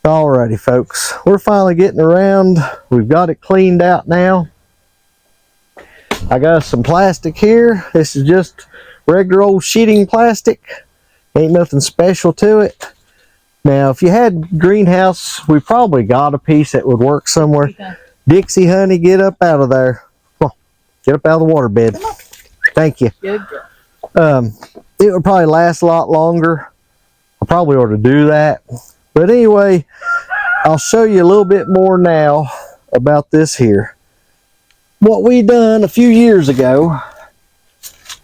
Alrighty, folks, we're finally getting around. We've got it cleaned out now. I got some plastic here. This is just regular old sheeting plastic. Ain't nothing special to it. Now, if you had greenhouse, we probably got a piece that would work somewhere. Okay. Dixie, honey, get up out of there. Come on, get up out of the waterbed. Thank you. Good girl. It would probably last a lot longer. I probably ought to do that. But anyway, I'll show you a little bit more now about this here. What we done a few years ago,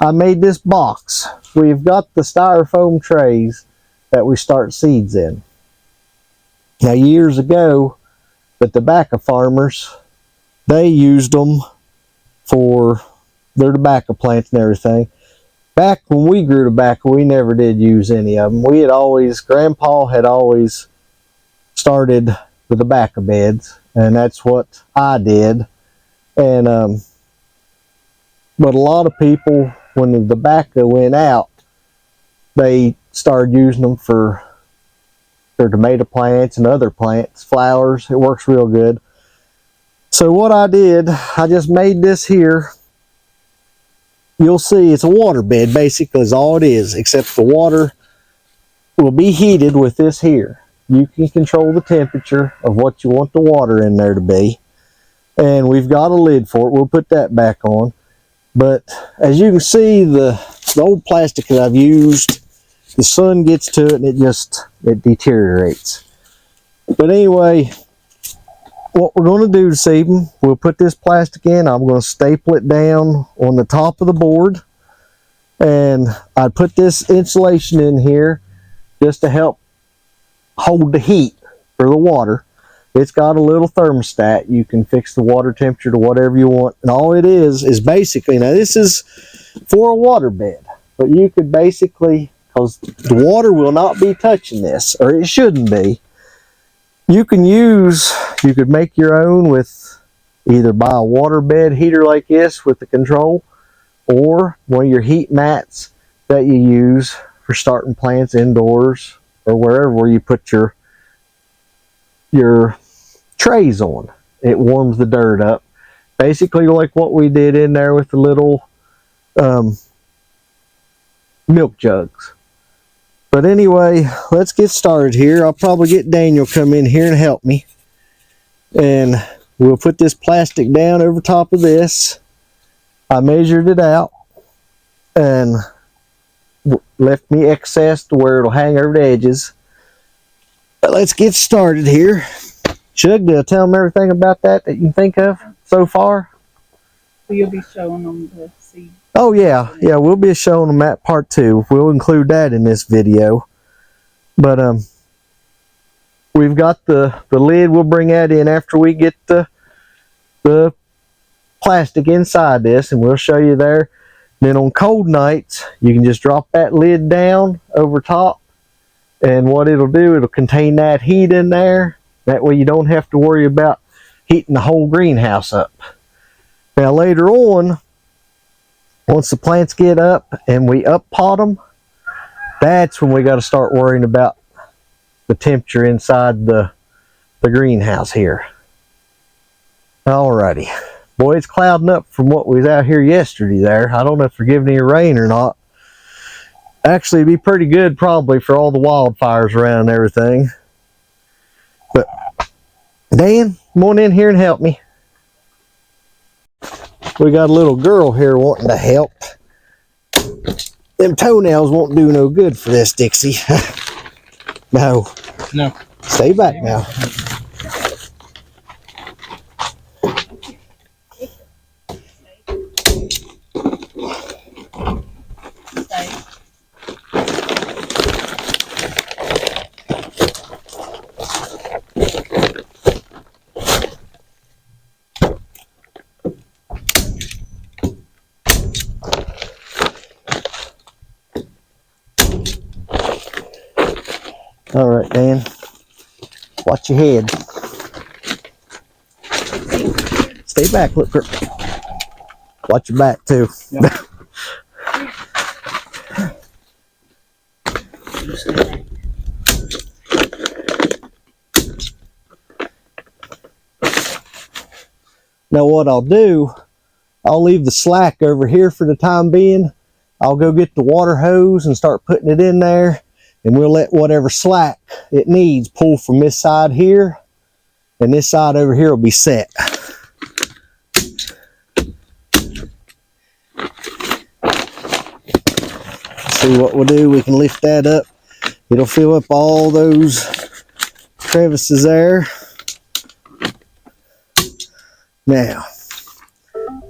I made this box. We've got the styrofoam trays that we start seeds in. Now, years ago, the tobacco farmers, they used them for their tobacco plants and everything. Back when we grew tobacco, we never did use any of them. Grandpa had always started the tobacco beds, and that's what I did. And but a lot of people, when the tobacco went out, they started using them for their tomato plants and other plants, flowers. It works real good. So what I did, I just made this here. You'll see it's a water bed, basically, is all it is, except the water will be heated with this here. You can control the temperature of what you want the water in there to be. And we've got a lid for it. We'll put that back on. But as you can see, the old plastic that I've used, the sun gets to it and it deteriorates. But anyway, what we're going to do this evening, we'll put this plastic in. I'm going to staple it down on the top of the board. And I put this insulation in here just to help hold the heat for the water. It's got a little thermostat. You can fix the water temperature to whatever you want. And all it is basically, now this is for a water bed, but you could basically, because the water will not be touching this, or it shouldn't be, you could make your own with either buy a water bed heater like this with the control, or one of your heat mats that you use for starting plants indoors or wherever where you put your trays on. It warms the dirt up. Basically like what we did in there with the little milk jugs. But anyway, let's get started here. I'll probably get Daniel come in here and help me. And we'll put this plastic down over top of this. I measured it out and left me excess to where it'll hang over the edges. But let's get started here. Shug, tell them everything about that you can think of so far. So you'll be showing them the seed. Oh yeah, we'll be showing them that part too. We'll include that in this video. But we've got the lid. We'll bring that in after we get the plastic inside this, and we'll show you there. Then on cold nights, you can just drop that lid down over top, and what it'll do, it'll contain that heat in there. That way you don't have to worry about heating the whole greenhouse up. Now later on, once the plants get up and we up pot them, that's when we got to start worrying about the temperature inside the greenhouse here. Alrighty. Boy, it's clouding up from what was out here yesterday there. I don't know if they're giving any rain or not. Actually, it'd be pretty good probably for all the wildfires around and everything. But Dan, come on in here and help me. We got a little girl here wanting to help. Them toenails won't do no good for this, Dixie. No. Stay back now. All right, Dan. Watch your head. Stay back, look. Watch your back too. Yeah. Now what I'll do, I'll leave the slack over here for the time being. I'll go get the water hose and start putting it in there, and we'll let whatever slack it needs pull from this side here, and this side over here will be set. See what we'll do, we can lift that up. It'll fill up all those crevices there. Now,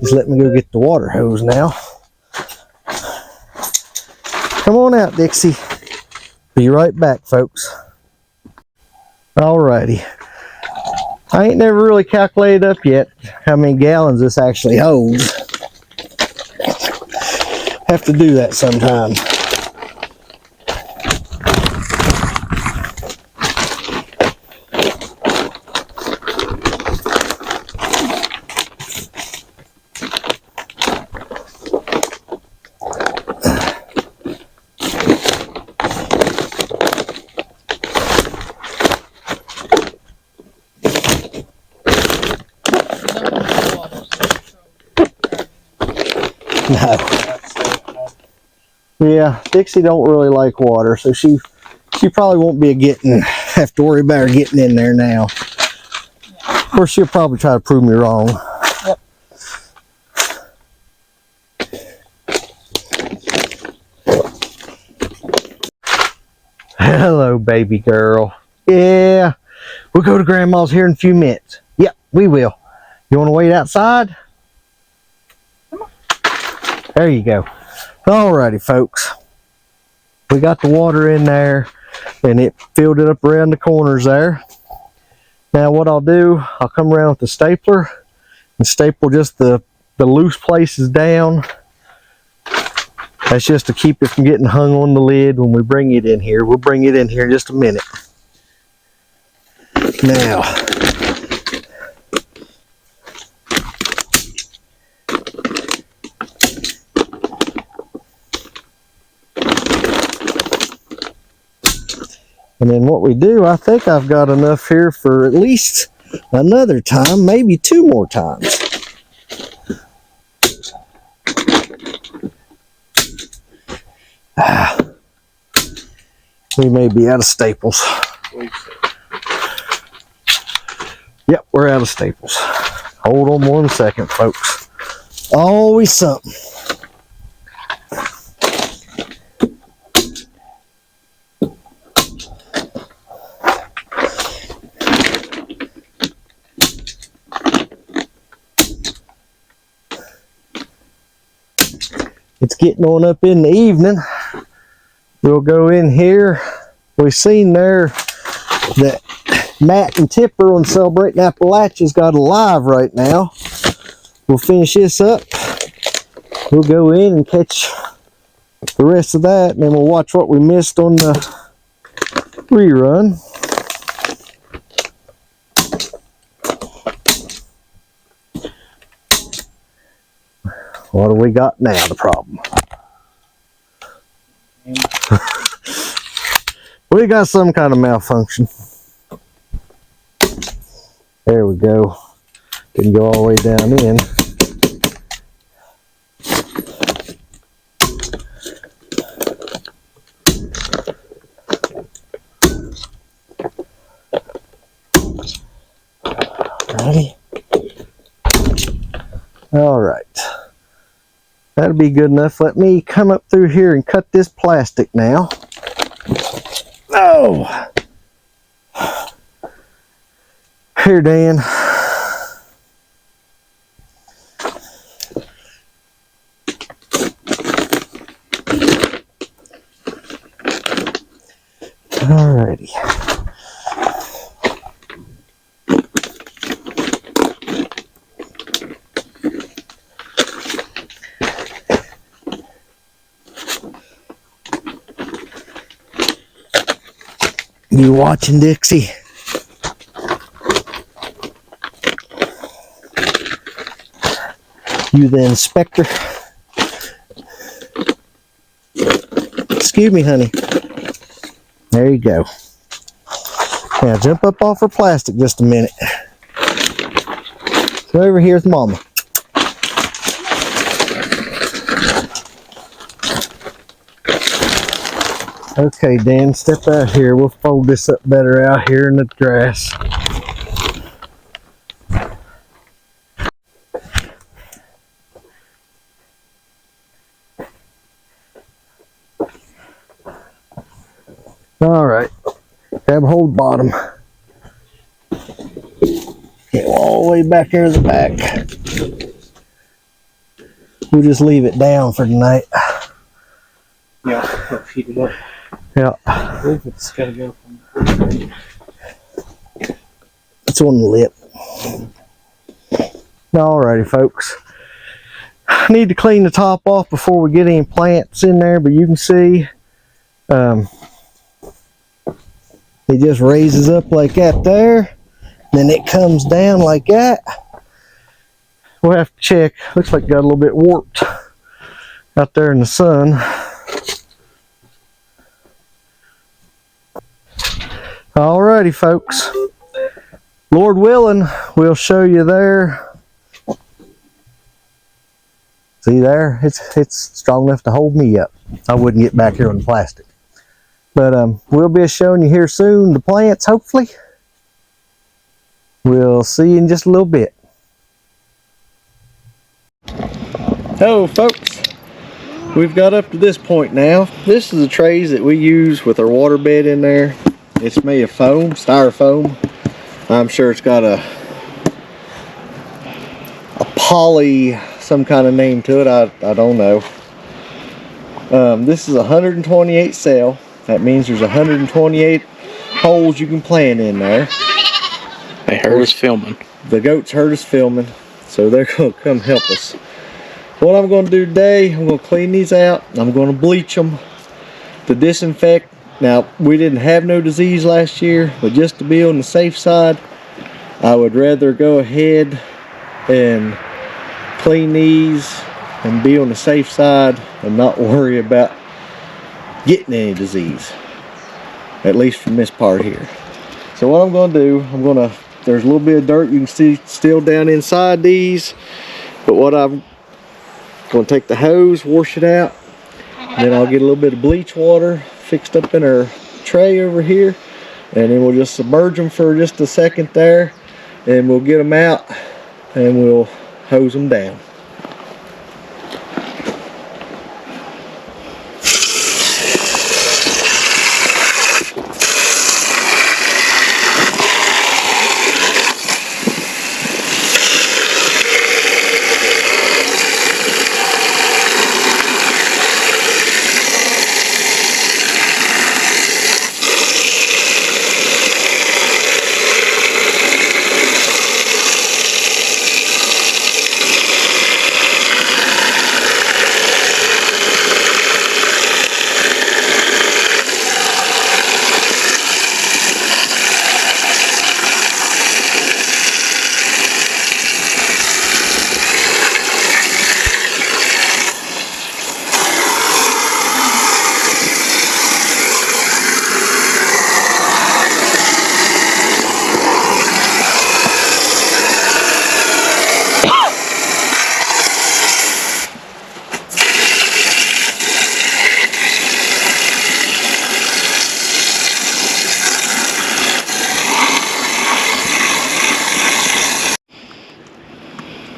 just let me go get the water hose now. Come on out, Dixie. Be right back, folks. Alrighty. I ain't never really calculated up yet how many gallons this actually holds. Have to do that sometime. No. Yeah, Dixie don't really like water, so she probably won't be have to worry about her getting in there now. Of course, she'll probably try to prove me wrong. Yep. Hello, baby girl. Yeah, we'll go to Grandma's here in a few minutes. Yep, we will. You want to wait outside? There you go. Alrighty, folks. We got the water in there, and it filled it up around the corners there. Now what I'll do, I'll come around with the stapler and staple just the loose places down. That's just to keep it from getting hung on the lid when we bring it in here. We'll bring it in here in just a minute. Now, and then what we do, I think I've got enough here for at least another time, maybe 2 more times. We may be out of staples. Yep, we're out of staples. Hold on 1 second, folks. Always something. It's getting on up in the evening. We'll go in here. We've seen there that Matt and Tipper on Celebrating Appalachia's got a live right now. We'll finish this up. We'll go in and catch the rest of that, and then we'll watch what we missed on the rerun. What do we got now? The problem. We got some kind of malfunction. There we go. Didn't go all the way down in. Ready? All right. That'll be good enough. Let me come up through here and cut this plastic now. Oh! Here, Dan. Alrighty. You watching, Dixie? You the inspector? Excuse me, honey. There you go. Now jump up off her plastic just a minute. So over here's Mama. Okay, Dan, step out here. We'll fold this up better out here in the grass. All right, grab hold bottom. Get all the way back there to the back. We'll just leave it down for tonight. Yeah, help heat it up. Yeah. I believe it's gotta go from. It's on the lip. Alrighty, folks. Need to clean the top off before we get any plants in there, but you can see it just raises up like that there. Then it comes down like that. We'll have to check. Looks like it got a little bit warped out there in the sun. Alrighty, folks. Lord willing, we'll show you there. See there? It's strong enough to hold me up. I wouldn't get back here on the plastic. But we'll be showing you here soon the plants, hopefully. We'll see you in just a little bit. Hello, folks. We've got up to this point now. This is the trays that we use with our water bed in there. It's made of foam, styrofoam. I'm sure it's got a poly, some kind of name to it. I don't know. This is 128 cell. That means there's 128 holes you can plant in there. They heard us filming. The goats heard us filming, so they're going to come help us. What I'm going to do today, I'm going to clean these out. I'm going to bleach them to disinfect. Now, we didn't have no disease last year, but just to be on the safe side, I would rather go ahead and clean these and be on the safe side and not worry about getting any disease, at least from this part here. So what I'm going to do, there's a little bit of dirt you can see still down inside these, but what I'm going to take the hose, wash it out, and then I'll get a little bit of bleach water fixed up in our tray over here, and then we'll just submerge them for just a second there, and we'll get them out and we'll hose them down.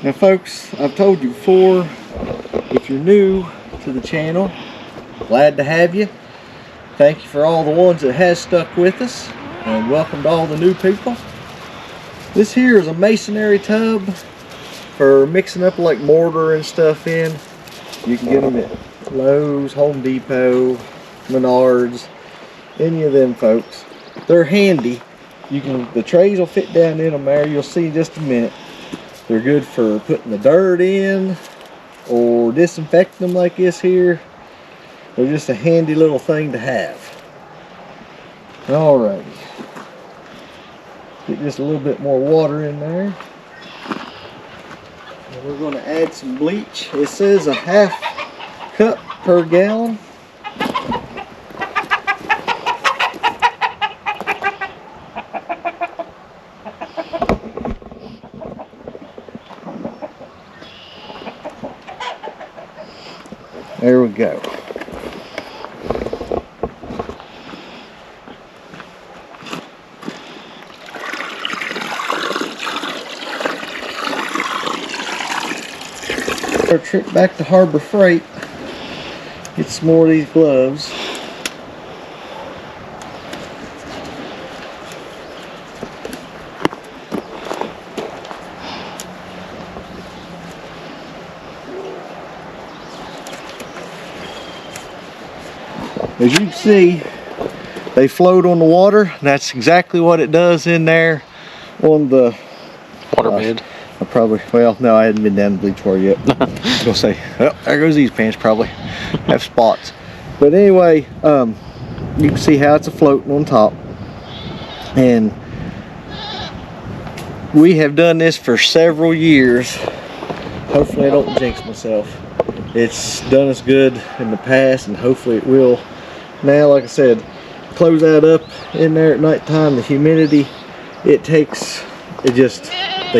Now folks, I've told you before, if you're new to the channel, glad to have you. Thank you for all the ones that has stuck with us, and welcome to all the new people. This here is a masonry tub for mixing up like mortar and stuff in. You can get them at Lowe's, Home Depot, Menards, any of them folks. They're handy. The trays will fit down in them there. You'll see in just a minute. They're good for putting the dirt in or disinfecting them like this here. They're just a handy little thing to have. Alrighty. Get just a little bit more water in there. And we're going to add some bleach. It says a half cup per gallon. go. Our trip back to Harbor Freight. Get some more of these gloves. As you can see, they float on the water. That's exactly what it does in there on the Waterbed. I probably, well, no, I hadn't been down to bleach water yet. I was gonna say, oh, there goes these pants, probably have spots. But anyway, you can see how it's floating on top. And we have done this for several years. Hopefully I don't jinx myself. It's done us good in the past, and hopefully it will. Now, like I said, close that up in there at nighttime. The humidity, they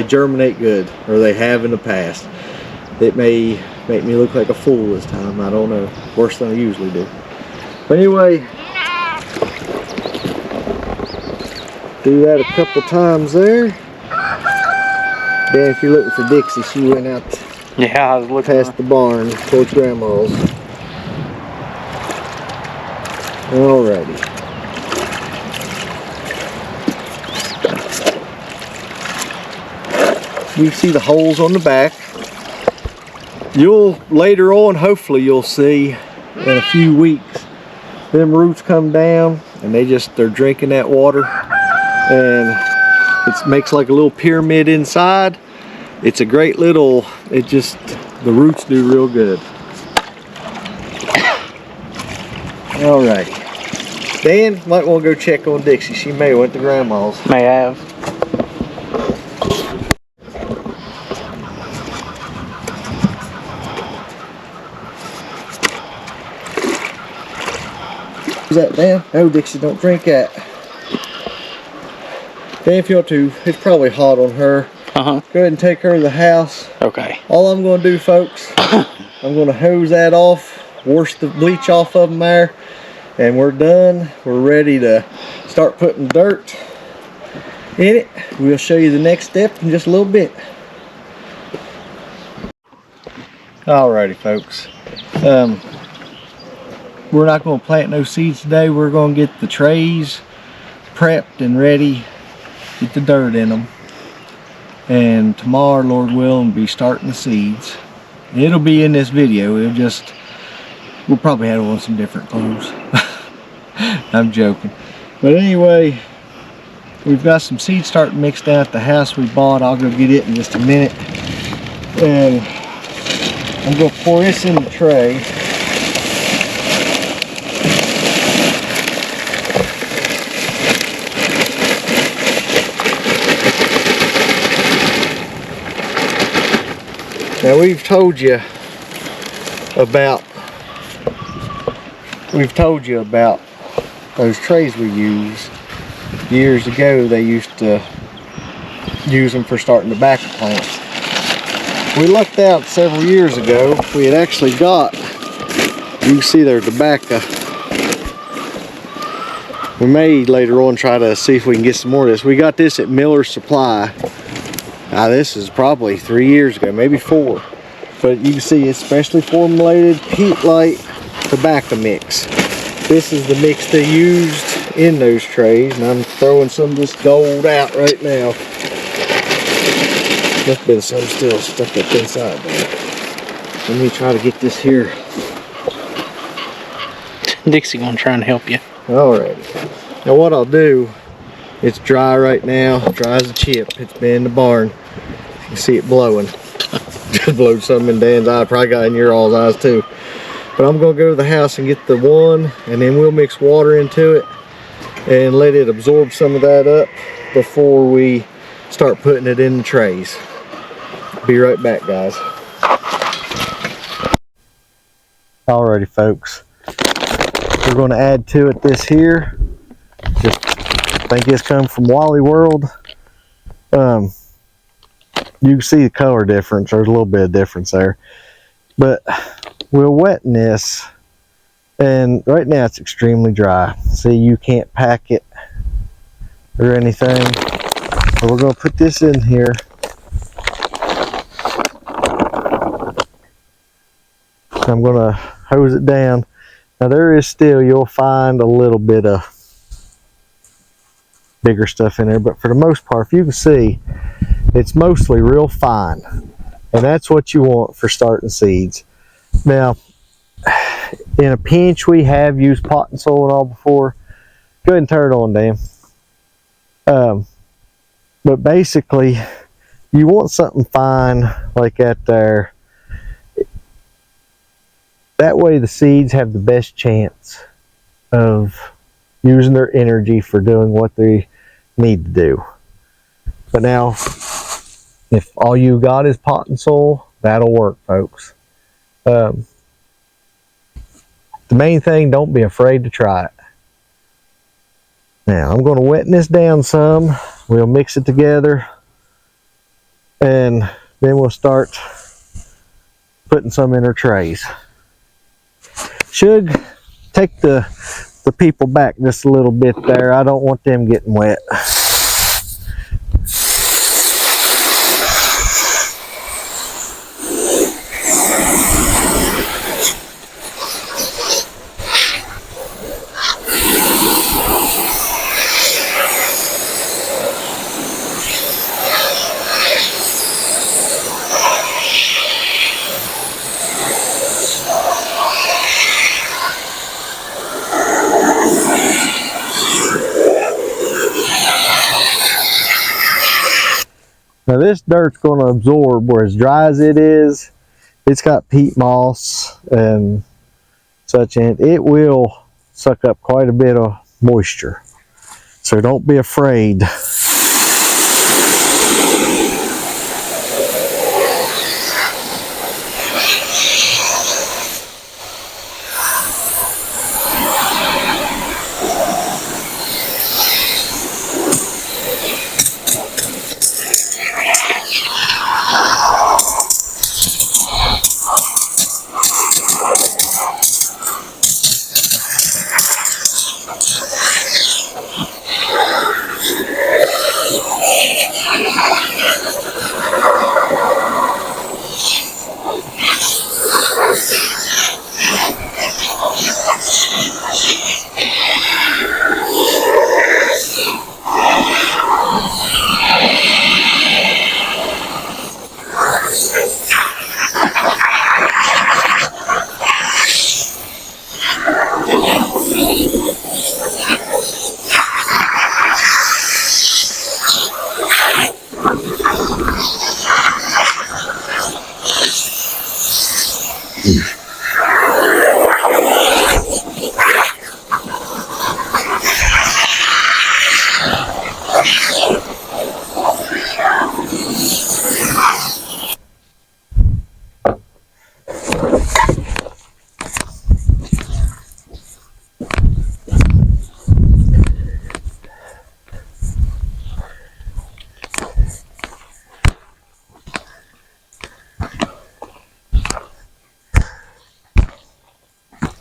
germinate good, or they have in the past. It may make me look like a fool this time, I don't know. Worse than I usually do. But anyway, do that a couple times there. Then if you're looking for Dixie, she went out Yeah, I was looking past the barn towards Grandma's. Alrighty. You see the holes on the back. You'll later on, hopefully you'll see in a few weeks, them roots come down and they're drinking that water, and it makes like a little pyramid inside. It's a great little, the roots do real good. Alrighty. Dan, might want to go check on Dixie. She may have went to Grandma's. May have. Is that Dan? No, Dixie, don't drink that. Dan, if you want to, it's probably hot on her. Uh-huh. Go ahead and take her to the house. Okay. All I'm going to do, folks, I'm going to hose that off, wash the bleach off of them there, and we're done. We're ready to start putting dirt in it. We'll show you the next step in just a little bit. Alrighty, folks. We're not going to plant no seeds today. We're going to get the trays prepped and ready, get the dirt in them. And tomorrow, Lord willing, we'll be starting the seeds. It'll be in this video. We'll probably have on some different clothes. I'm joking. But anyway, we've got some seeds starting mixed down at the house we bought. I'll go get it in just a minute. And I'm going to pour this in the tray. Now we've told you about those trays we use. Years ago they used to use them for starting tobacco plants. We lucked out several years ago. We had actually got, you can see their tobacco. We may later on try to see if we can get some more of this. We got this at Miller's Supply. Now this is probably 3 years ago, maybe 4. But you can see it's specially formulated peat light tobacco mix. This is the mix they used in those trays, and I'm throwing some of this gold out right now. Must have been some still stuck up inside there. Let me try to get this here. Dixie gonna try and help you. Alrighty. Now what I'll do, it's dry right now, dry as a chip. It's been in the barn. You can see it blowing. Just blowed some in Dan's eye, probably got in your all's eyes too. But I'm gonna go to the house and get the one, and then we'll mix water into it and let it absorb some of that up before we start putting it in the trays. Be right back, guys. Alrighty, folks. We're gonna add to it this here. Just think it's come from Wally World. You can see the color difference. There's a little bit of difference there, but we'll weten this. And right now it's extremely dry. See, you can't pack it or anything. So we're going to put this in here. I'm going to hose it down. Now there is still, you'll find a little bit of bigger stuff in there, but for the most part, if you can see, it's mostly real fine. And that's what you want for starting seeds. Now, in a pinch, we have used potting soil and all before. Go ahead and turn it on, Dan. But basically, you want something fine like that there. That way the seeds have the best chance of using their energy for doing what they need to do. But now, if all you got is potting soil, that'll work, folks. The main thing, don't be afraid to try it. Now, I'm going to wetten this down some. We'll mix it together. And then we'll start putting some in our trays. Should take the people back just a little bit there. I don't want them getting wet. Now this dirt's going to absorb, where as dry as it is, it's got peat moss and such in it. It will suck up quite a bit of moisture. So don't be afraid.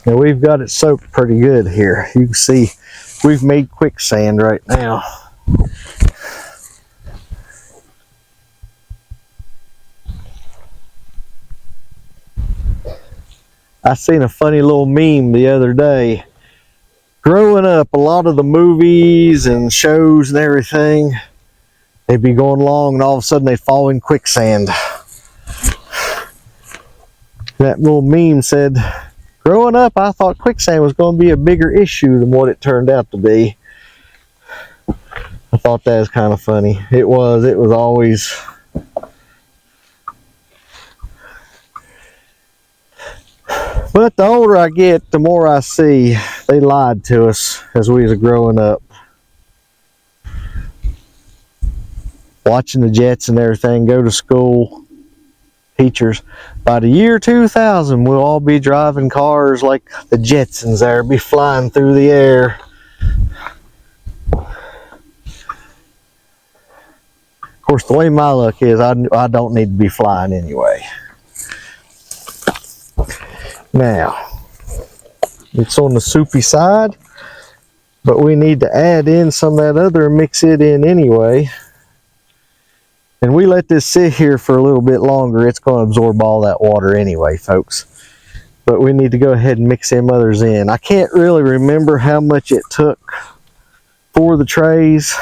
Now we've got it soaked pretty good here. You can see we've made quicksand right now. I seen a funny little meme the other day. Growing up, a lot of the movies and shows and everything, they'd be going along and all of a sudden they'd fall in quicksand. That little meme said, growing up, I thought quicksand was going to be a bigger issue than what it turned out to be. I thought that was kind of funny. It was always. But the older I get, the more I see they lied to us as we was growing up. Watching the Jets and everything, go to school. Teachers, by the year 2000, we'll all be driving cars like the Jetsons there, be flying through the air. Of course, the way my luck is, I don't need to be flying anyway. Now, it's on the soupy side, but we need to add in some of that other and mix it in anyway. And we let this sit here for a little bit longer. It's going to absorb all that water anyway, folks. But we need to go ahead and mix them others in. I can't really remember how much it took for the trays.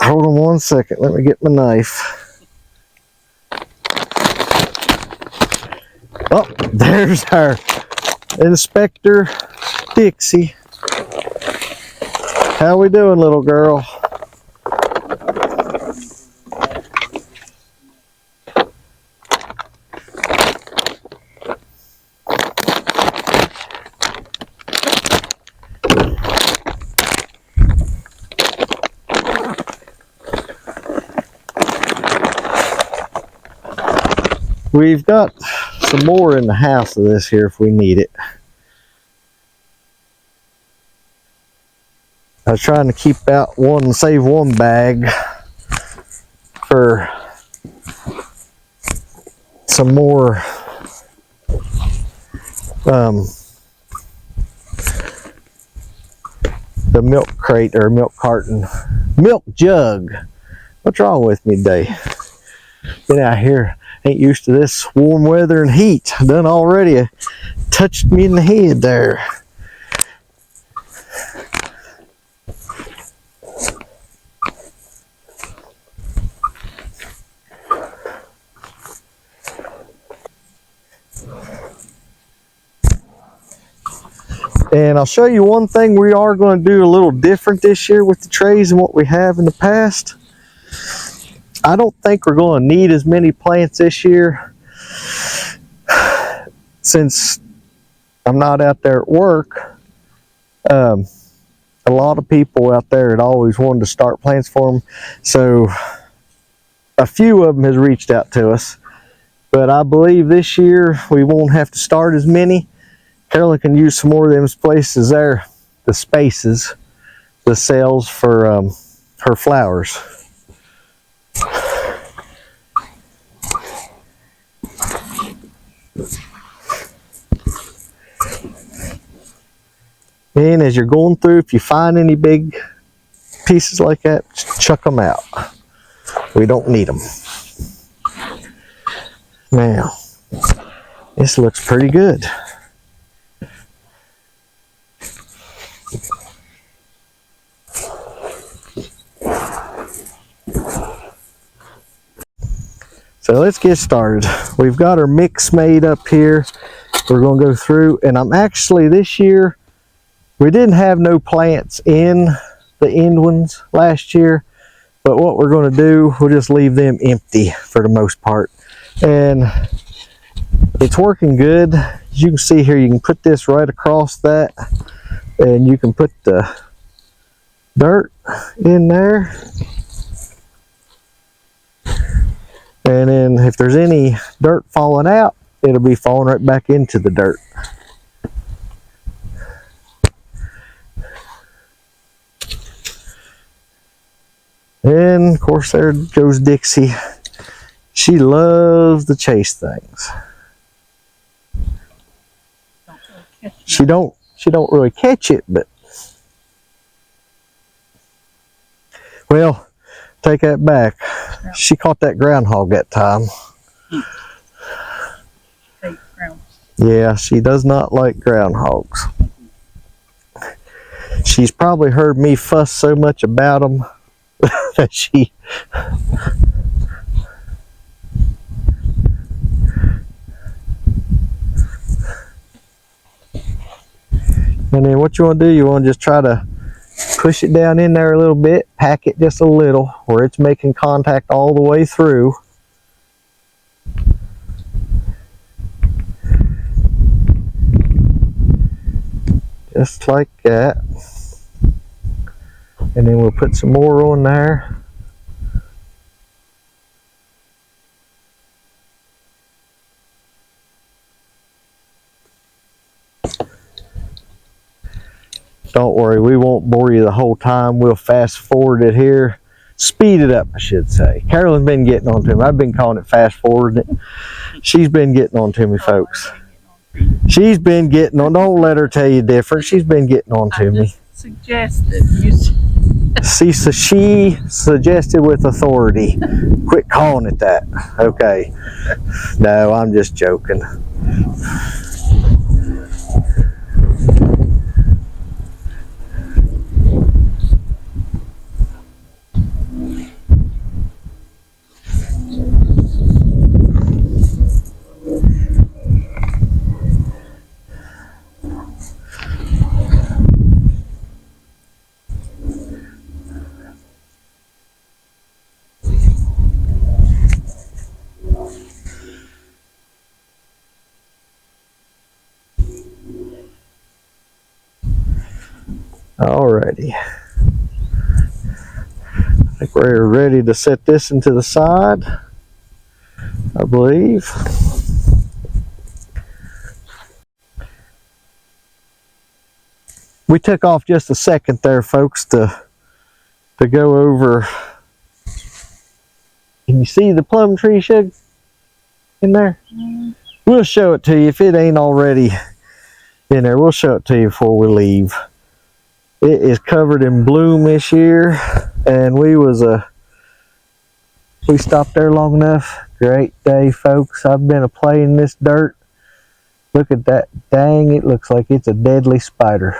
Hold on one second. Let me get my knife. Oh, there's our Inspector Dixie. How we doing, little girl? We've got some more in the house of this here if we need it. I was trying to keep out one, save one bag for some more the milk crate or milk carton, milk jug. What's wrong with me today? Get out here. Ain't used to this warm weather and heat. Done already touched me in the head there. And I'll show you one thing we are going to do a little different this year with the trays than what we have in the past. I don't think we're going to need as many plants this year since I'm not out there at work. A lot of people out there had always wanted to start plants for them, so a few of them has reached out to us. But I believe this year we won't have to start as many. Carolyn can use some more of them places there, the spaces, the cells for her flowers. And as you're going through, if you find any big pieces like that, chuck them out. We don't need them. Now, this looks pretty good. So let's get started. We've got our mix made up here. We're going to go through, and I'm actually this year, we didn't have no plants in the end ones last year, but what we're going to do, we'll just leave them empty for the most part. And it's working good. As you can see here, you can put this right across that, and you can put the dirt in there. And then if there's any dirt falling out, it'll be falling right back into the dirt. And of course there goes Dixie. She loves to chase things. She don't really catch it, but well, take that back. She caught that groundhog that time. Yeah, she does not like groundhogs. She's probably heard me fuss so much about them that she... And then what you want to do, you want to just try to push it down in there a little bit, pack it just a little where it's making contact all the way through. Just like that. And then we'll put some more on there. Don't worry, we won't bore you the whole time. We'll fast forward it here speed it up, I should say. Carolyn's been getting on to me. I've been calling it fast forwarding it. She's been getting on to me, folks. She's been getting on. Don't let her tell you different. She's been getting on to me. Suggested you. She suggested with authority. Quit calling it that. Okay. No, I'm just joking. Alrighty. I think we're ready to set this into the side, I believe. We took off just a second there, folks, to go over. Can you see the plum tree, Shug, in there? We'll show it to you if it ain't already in there. We'll show it to you before we leave. It is covered in bloom this year, and we stopped there long enough. Great day, folks. I've been playing this dirt. Look at that. Dang, it looks like it's a deadly spider.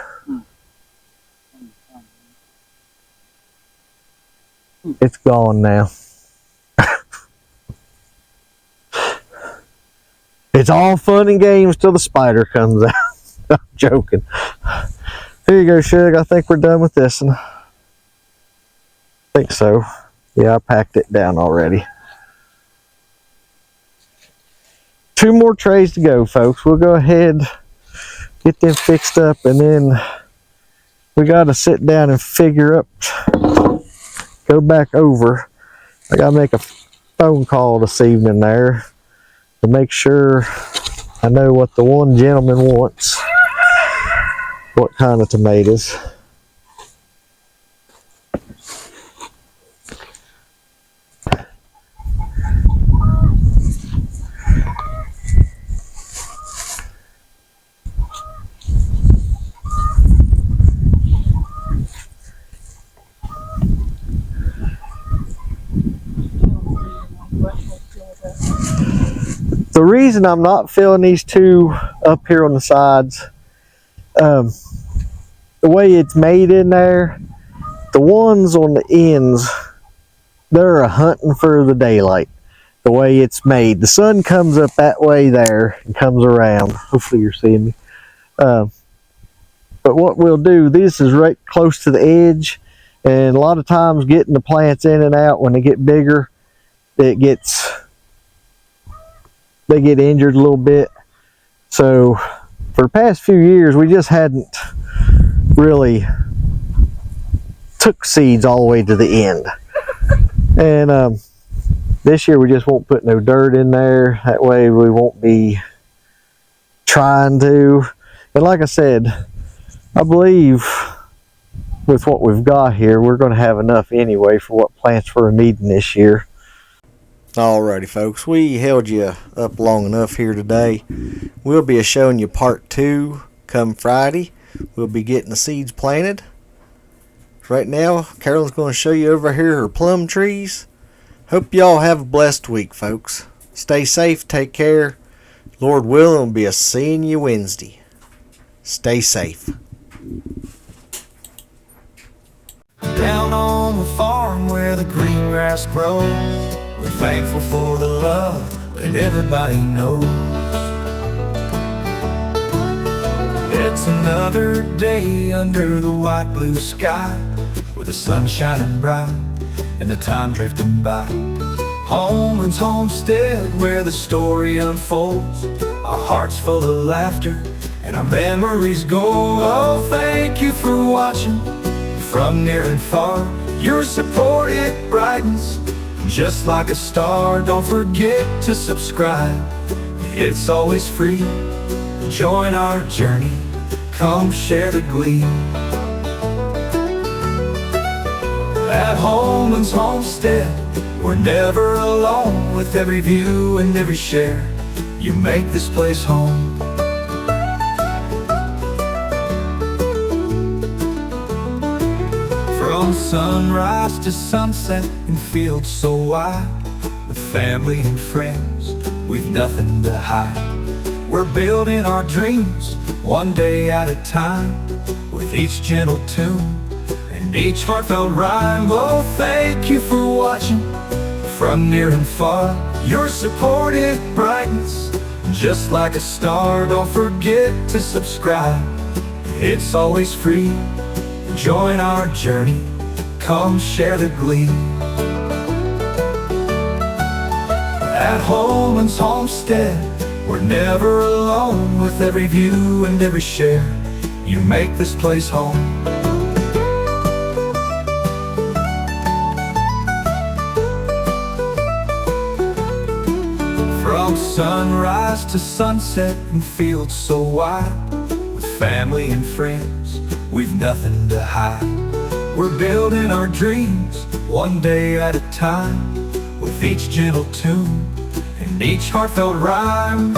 It's gone now. It's all fun and games till the spider comes out. I'm joking. Here you go, Shug. I think we're done with this one. I think so. Yeah, I packed it down already. 2 more trays to go, folks. We'll go ahead, get them fixed up, and then we got to sit down and figure up, go back over. I got to make a phone call this evening there to make sure I know what the one gentleman wants. What kind of tomatoes? The reason I'm not filling these 2 up here on the sides, the way it's made in there, the ones on the ends, they're hunting for the daylight. The way it's made, the sun comes up that way there and comes around. Hopefully you're seeing me. But what we'll do, this is right close to the edge, and a lot of times getting the plants in and out when they get bigger, they get injured a little bit. So for the past few years, we just hadn't really took seeds all the way to the end. And this year we just won't put no dirt in there. That way we won't be trying to. And like I said, I believe with what we've got here, we're going to have enough anyway for what plants we're needing this year. Alrighty, folks, we held you up long enough here today. We'll be showing you part 2 come Friday. We'll be getting the seeds planted. Right now, Carolyn's going to show you over here her plum trees. Hope y'all have a blessed week, folks. Stay safe, take care. Lord willing, we'll be seeing you Wednesday. Stay safe. Down on the farm where the green grass grows, we're thankful for the love that everybody knows. It's another day under the white blue sky, with the sun shining bright and the time drifting by. Home is Homestead where the story unfolds, our hearts full of laughter and our memories go. Oh, thank you for watching from near and far. Your support, it brightens just like a star. Don't forget to subscribe, it's always free. Join our journey, come share the glee. At Homeland's Homestead, we're never alone. With every view and every share, you make this place home. From sunrise to sunset in fields so wide, with family and friends, we've nothing to hide. We're building our dreams one day at a time, with each gentle tune and each heartfelt rhyme. Oh, thank you for watching from near and far. Your support, it brightens just like a star. Don't forget to subscribe, it's always free. Join our journey, come share the glee. At Homeland's Homestead, we're never alone. With every view and every share, you make this place home. From sunrise to sunset in fields so wide, with family and friends, we've nothing to hide. We're building our dreams one day at a time, with each gentle tune and each heartfelt rhyme.